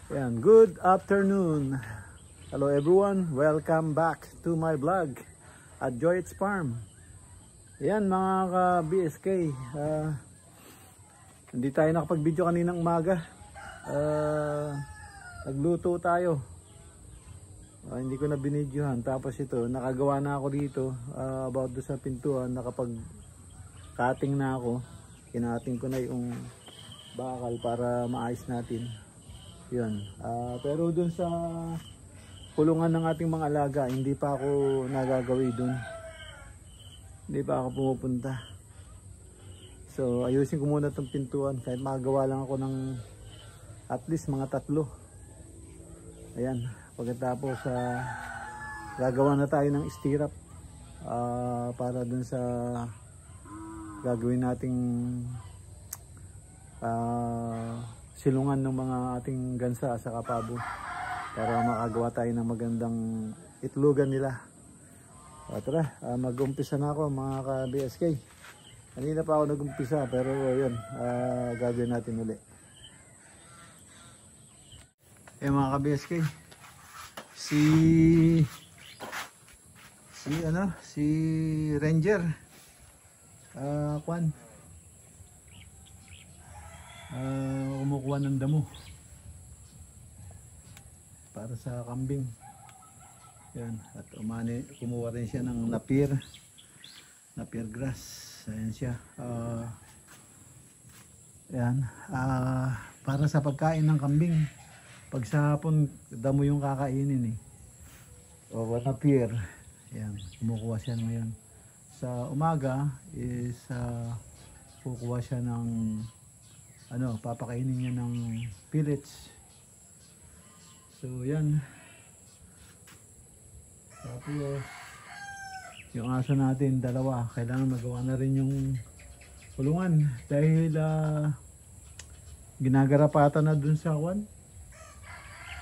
Yan, good afternoon. Hello everyone, welcome back to my vlog at Joyette's Farm. Yan mga ka-BSK, hindi tayo nakapag-video kaninang umaga. Nagluto tayo. Hindi ko na binidyohan. Tapos ito, nakagawa na ako dito about do sa pintuan. Nakapag-cutting na ako. Kinating ko na yung bakal para maayos natin. Yun. Pero dun sa kulungan ng ating mga alaga, hindi pa ako nagagawi dun. Hindi pa ako pumupunta. So ayusin ko muna itong pintuan. Kahit makagawa lang ako ng at least mga 3. Ayan. Pagkatapos gagawa na tayo ng stirrup para dun sa gagawin nating silungan ng mga ating gansa sa kapabo para makagawa tayo ng magandang itlogan nila. Tara, mag-umpisa na ako mga ka-BSK. Kanina pa ako nag-umpisa pero yun, gagawin natin uli. Mga ka-BSK, si Ranger kumukuha ng damo para sa kambing. Yan, at kumuha rin siya ng napier grass. Ayan siya. Yan, para sa pagkain ng kambing. Pag sa hapon damo yung kakainin o napier. Yan, kumukuha siya ngayon. Sa umaga is kukuha siya ng papakainin niya ng pellets. So yan. Tapos yung aso natin 2, kailangan magawa na rin yung kulungan dahil ginagarapata na dun sa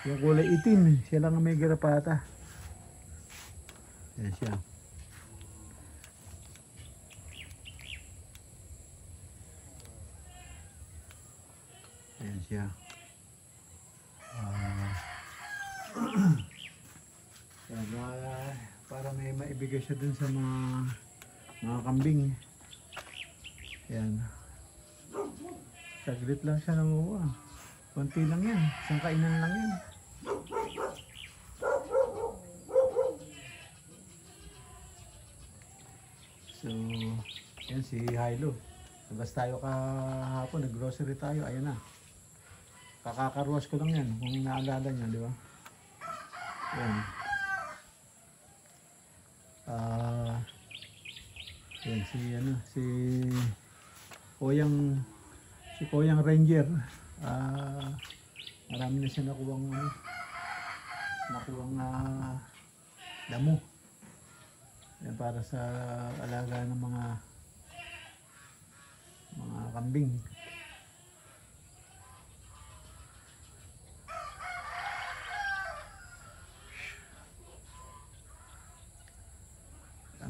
yung kulay itim, siya lang ang may garapata. Yan siya. Ayan siya. Para may maibigay siya dun sa mga kambing. Ayan. Saglit lang siya namuha. Konti lang yan. Isang kainan lang yan. So, yan si Hilo. Labas tayo kahapon, nag-grocery tayo. Ayan na. Kakakarwas ko lang yan kung naalala nyo, di ba? Yan. Yan si Koyang Ranger. Marami na siya nakuwang damo. Yan para sa alaga ng mga kambing.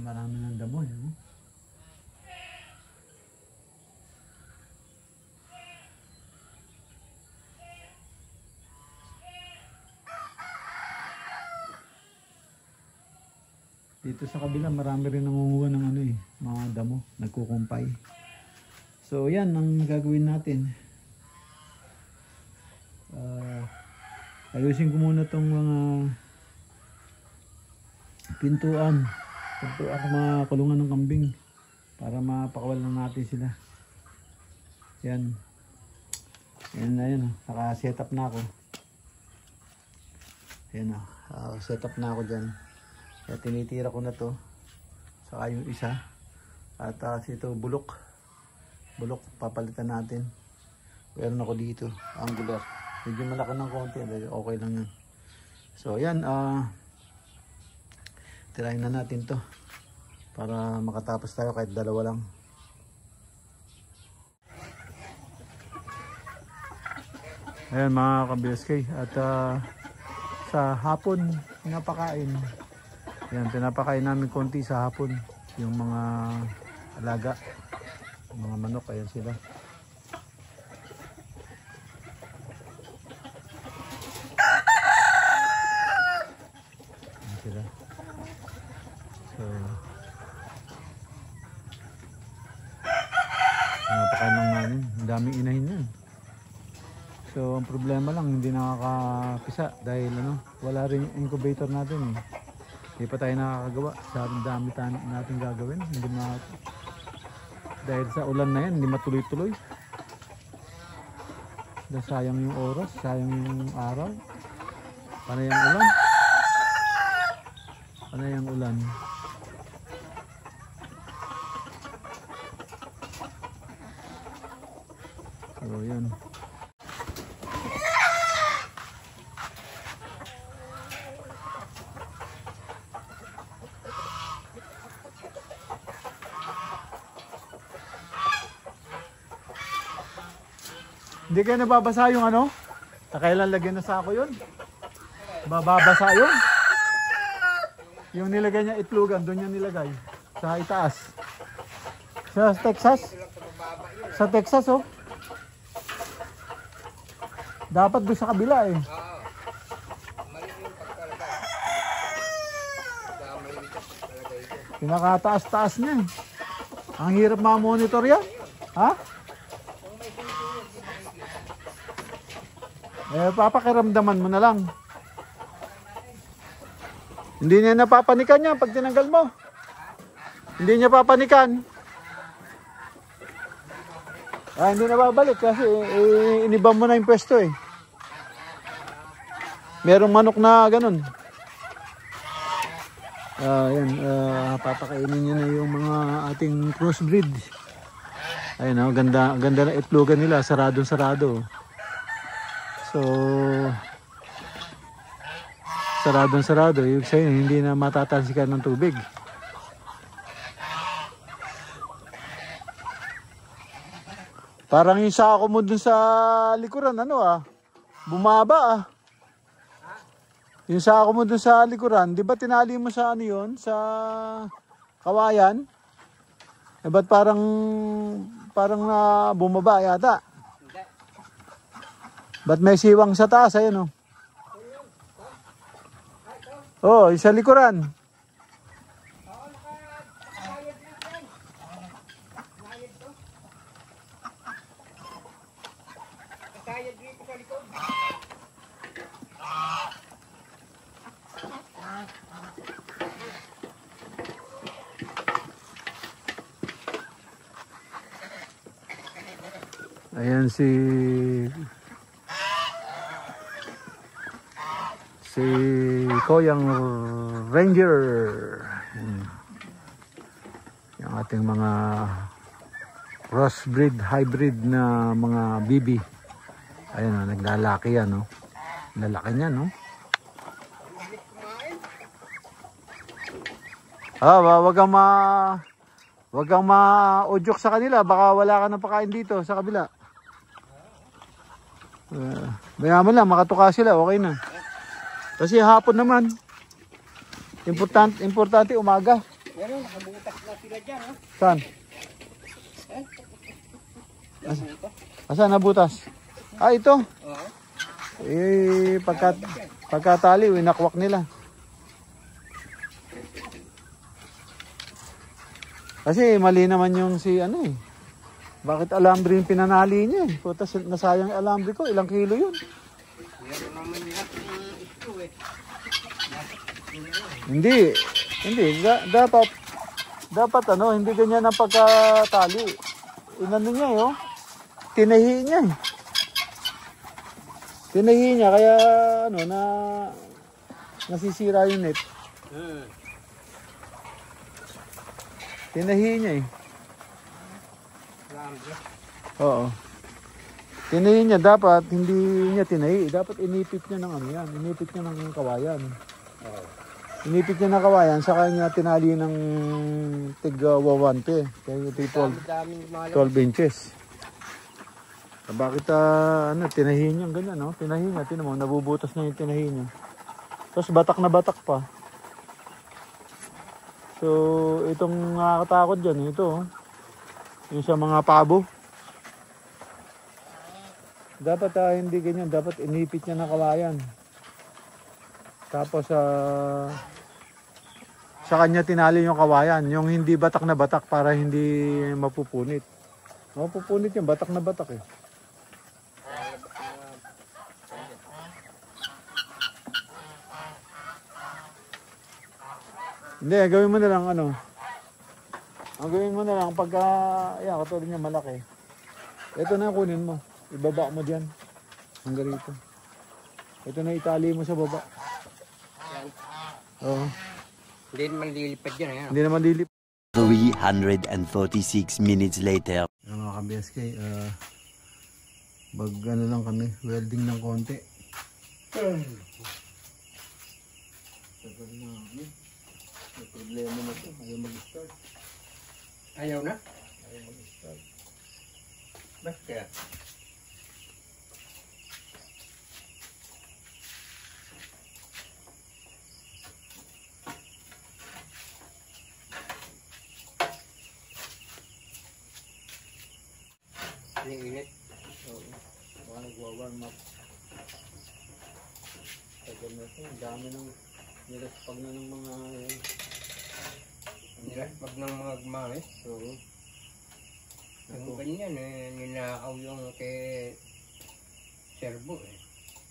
Marami ng damo yun. Dito sa kabila marami rin nangunguha ng ano eh, mga damo, nagkukumpay. So yan ang gagawin natin. Ayusin ko muna tong mga pintuan ng mga kulungan ng kambing para mapakawalan natin sila. Yan. Yan na yun. Naka-set up na ako. Yan na. Set up na ako dyan. Kaya tinitira ko na to. Saka yung isa. At ito bulok. Bulok papalitan natin. Meron ako dito. Angular. Medyo malaki ng konti. Okay lang yan. So yan. Tirahin na natin to. Para makatapos tayo kahit dalawa lang. Ayan mga ka-BSK. At sa hapon pinapakain. Ayan, pinapakain namin konti sa hapon. Yung mga alaga. Mga manok. Ayan sila. Ayan sila. So, pinapakain lang namin. Ang daming inahin yan. So ang problema lang hindi nakakapisa dahil wala rin yung incubator natin eh. Hindi pa tayo nakakagawa sa dami natin gagawin. Hindi dahil sa ulan na yan hindi matuloy-tuloy. Dahil sayang yung oras, sayang yung araw. Panay ang ulan. Panay ang ulan. So yan. Hindi kayo nababasa yung ano? Kailan lagyan na sa ako yun? Bababasa yun? Yung nilagay niya itlogan, doon niya nilagay. Sa itaas. Sa Texas? Sa Texas oh. Dapat doon sa kabila eh. Pinakataas-taas niya eh. Ang hirap ma-monitor yan. Ha? Papakiramdaman mo na lang. Hindi niya napapanikan yan pag tinanggal mo. Hindi niya papanikan. Hindi na babalik kasi inibang mo na yung pwesto eh. Merong manok na ganun. Yan, papakainin niya na yung mga ating crossbreed. Ayun, ganda na itlogan nila, sarado. So sarado, yung sa'yo hindi na matatalsikan ng tubig. Parang yung sako mo dun sa likuran, bumaba Yung sako mo dun sa likuran, di ba tinali mo sa yun, sa kawayan? Ba't parang bumaba yata? Ba't may siwang sa taas? Ayun oh, sa likuran. Ayan si Koyang Ranger. Yung ating mga crossbreed, hybrid na mga bibi. Ayan naglalaki yan lalaki niya wag kang ma-udyok sa kanila, baka wala ka ng pakain dito sa kabila. Mayaman lang, makatuka sila, okay na. Kasi hapon naman, importante umaga. Pero nakabutas na sila dyan Saan? Asan nabutas? Ito. Pagkatali, inakwak nila. Kasi mali naman yung si ano eh. Bakit alambre yung pinanali niya eh? Puta, nasayang yung alambre ko. Ilang kilo yun? Meron naman lahat ng ito eh. Hindi. Hindi. Dapat ano, hindi ganyan ang pagkatali. Inano niya eh, oh. Tinahi niya eh. Tinahi niya kaya ano na nasisira yung net. Tinahi niya eh. Oo. Tinahi niya dapat, hindi niya tinahi. Dapat inipit niya ng ano yan. Inipit niya ng kawayan. Inipit niya ng kawayan, sa kanya tinali ng tig-wawante. Kaya ito 12 inches. Bakit ano, tinahi niya ganyan, no? Tinahi niya, tinan mo, nabubutas na yung tinahi niya. Tapos batak na batak pa. So, itong nakakatakot dyan, ito, oh. Yung sa mga pabo. Dapat hindi ganyan, dapat inipit niya ng kawayan. Tapos sa kanya tinali yung kawayan, yung hindi batak na batak para hindi mapupunit. Mapupunit yung batak na batak eh. Hindi, gawin mo na lang ano. Ang gawin mo na lang pagka, yan, katulad niya malaki. Ito na kunin mo. Ibaba mo diyan. Hanggang rito. Ito na itali mo sa baba. Oo. Hindi naman lilipad yan. Ayan. Hindi naman lilip. 346 minutes later. Mga ka-BSK, ano lang kami, welding ng konti. Tagal na kami. May problema na ito. Ayaw mag-start. Ayaw na? Ayaw mag-start. Ba't kaya? Init. Oo. Baka nagwa-warm up. Tagal na ito. Ang dami ng nilaspag na ng mga Nilaspag ng mga gmamis. Oo. Yung ganyan ninakaw yung kay Servo eh.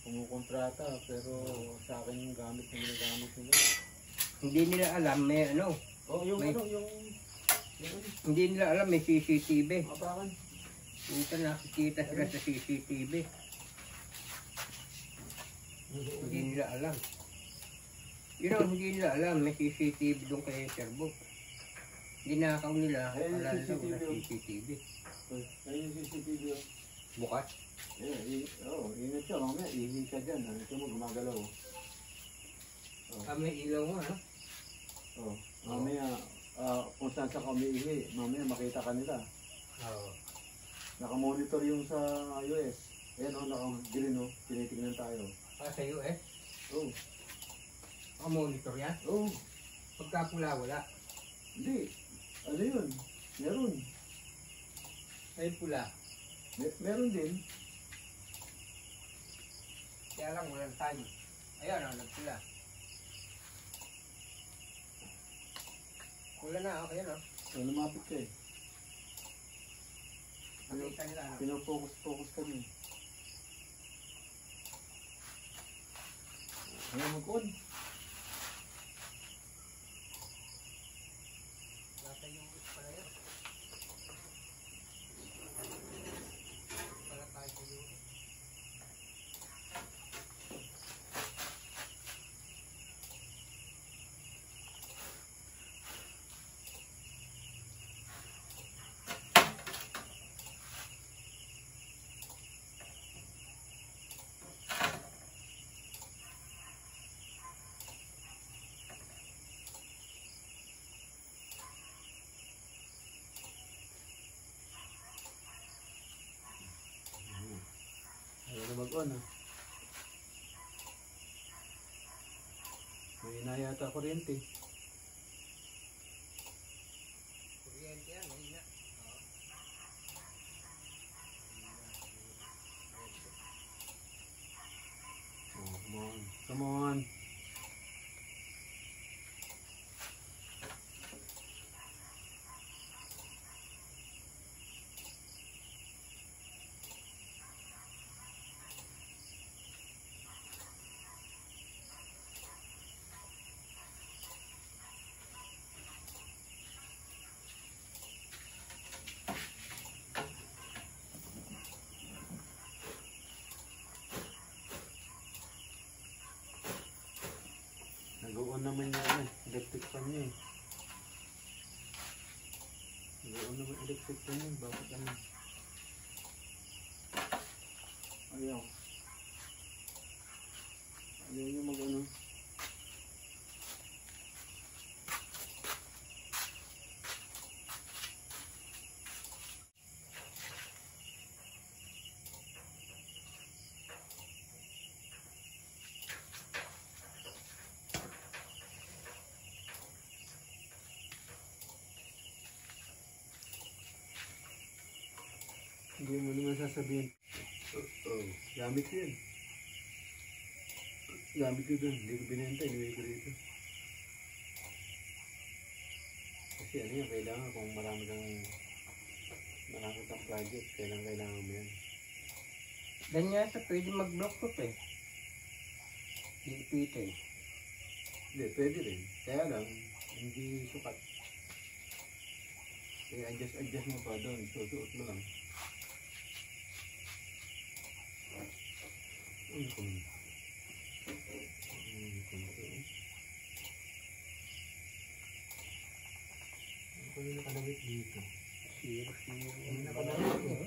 Kumukontrata pero sa akin yung gamit na ginagamit nila. Hindi nila alam may ano. Oh, yung may, ano, yung hindi nila alam may CCTV. apakan. Minsan nakikita sila sa CCTV. Hindi nila alam. Yun ang hindi nila alam, may CCTV doon kay Servo. Dinakaw nila, alala daw na CCTV. Ayun yung CCTV. Bukas. Ingat ka, mamaya ihi ka dyan. Ito mo, gumagalaw. May ilaw nga, no? Mamaya, kung saan sa kami ihi, mamaya makita ka nila. Oo. Nakamonitor yung sa US. Ayan o, naka-green o, tinitignan tayo. Sa US? Oo. Monitor yan? Oo. Pagka pula, wala. Hindi. Ano yun? Meron. Ay pula. Meron din. Kaya lang walang time. Ayan, nagpula. Pula na, okay na. So, lumapit ka eh. Nakita nila, ano? Pino-focus kami. Ano mag-on? Nasa yung pala yan. Pala tayo sa yung. Ayaw na mag-on ha. May na yata kuryente. Kuryente yan, mahina. Oh, come on. Come on. naman yung electric fan niya eh. Nag-on naman electric fan niya. Bakit ano? Ayaw. Ayaw niya mag-ano. Hindi mo naman sasabihin. Gamit ko yun. Gamit ko dun. Hindi ko binenta. Iniwi ko dito. Kasi ano yan, kailangan kung marami kang nakakatang project, kailangan mo yan. Ganyan ito, pwede mag-bluetooth eh. Dipit eh. Hindi, pwede rin. Kaya lang, hindi sukat. Kaya adjust mo pa doon. Susuot mo lang. Ano kung yung nakalawit dito? Zero. Ano nakalawit ko?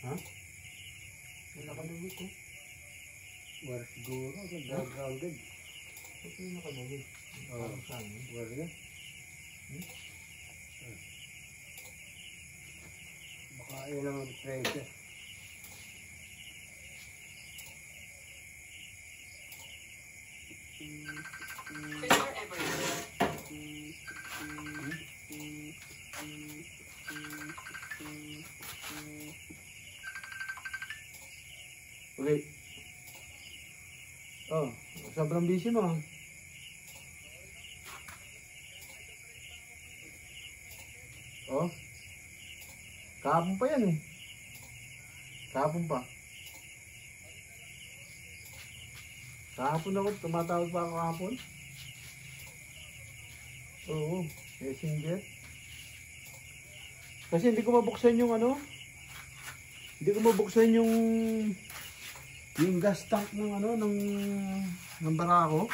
Ha? Ano nakalawit ko? War siguro, grounded. Ito yung nakalawit. Parang saan eh? War na. Baka yun ang pressure. Okay. Oh, sobrang busy mo. Oh. Kahapon pa yan eh. Kahapon pa. Kahapon ako, tumatawag pa ako kahapon. Oo, messenger. Kasi hindi ko mabuksan yung ano. Hindi ko mabuksan yung gas tank ng ano, ng barako.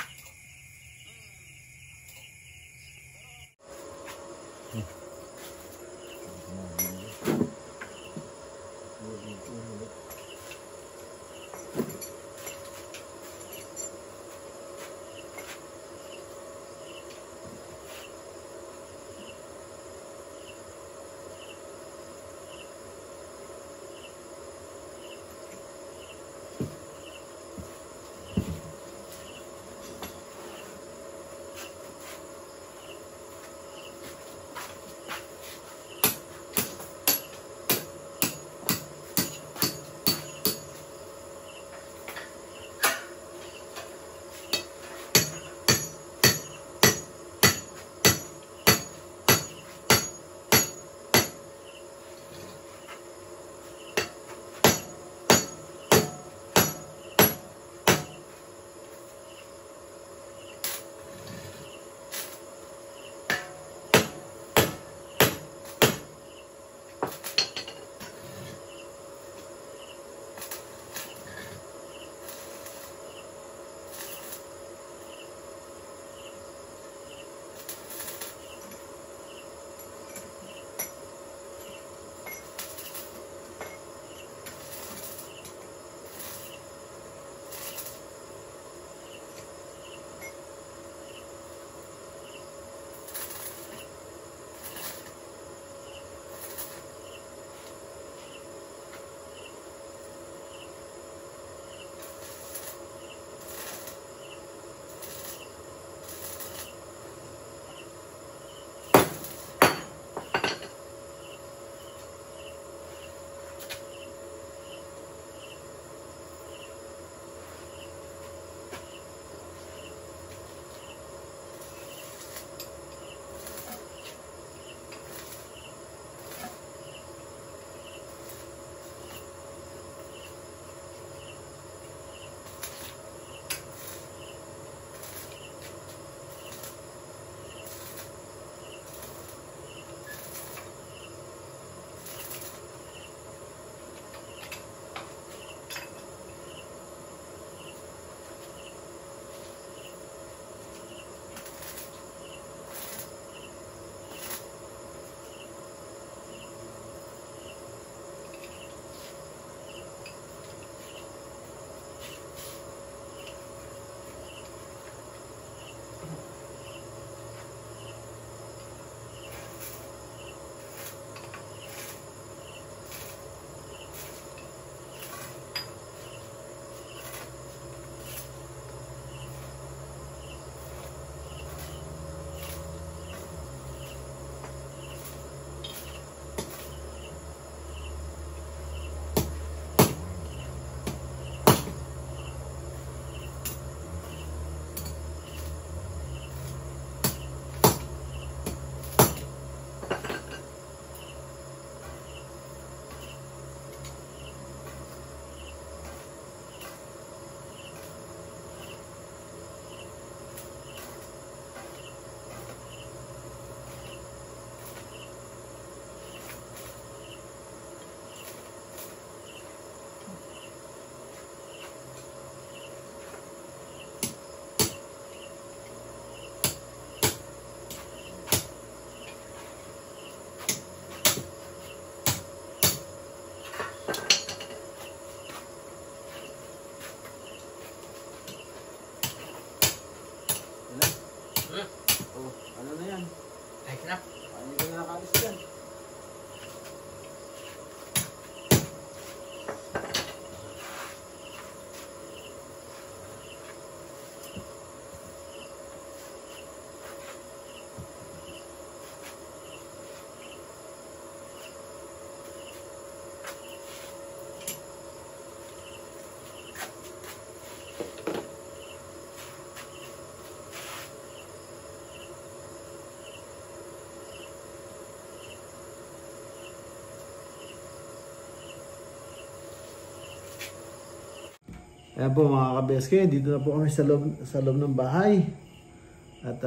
Oh, ano na yan? Ayos na. Hindi ko na nakalis yan. Ayan po mga ka-BSK, dito na po kami sa loob ng bahay. At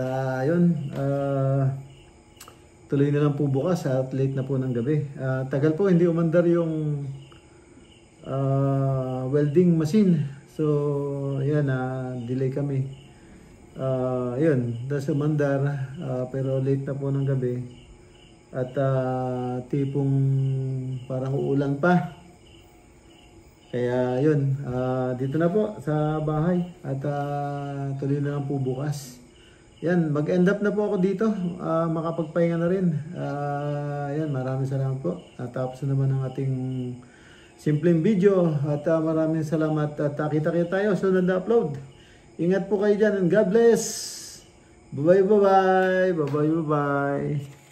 tuloy na lang po bukas at late na po ng gabi. Tagal po hindi umandar yung welding machine. So yan, delay kami. Yun, das umandar pero late na po ng gabi. At tipong parang uulan pa. Kaya yun, dito na po sa bahay at tuloy na lang po bukas. Yan, mag-end up na po ako dito, makapagpahinga na rin. Yan, maraming salamat po. Natapos na naman ang ating simpleng video at maraming salamat at kita-kita tayo sa sunod na upload. Ingat po kayo dyan and God bless! Bye-bye, bye-bye, bye-bye, bye-bye.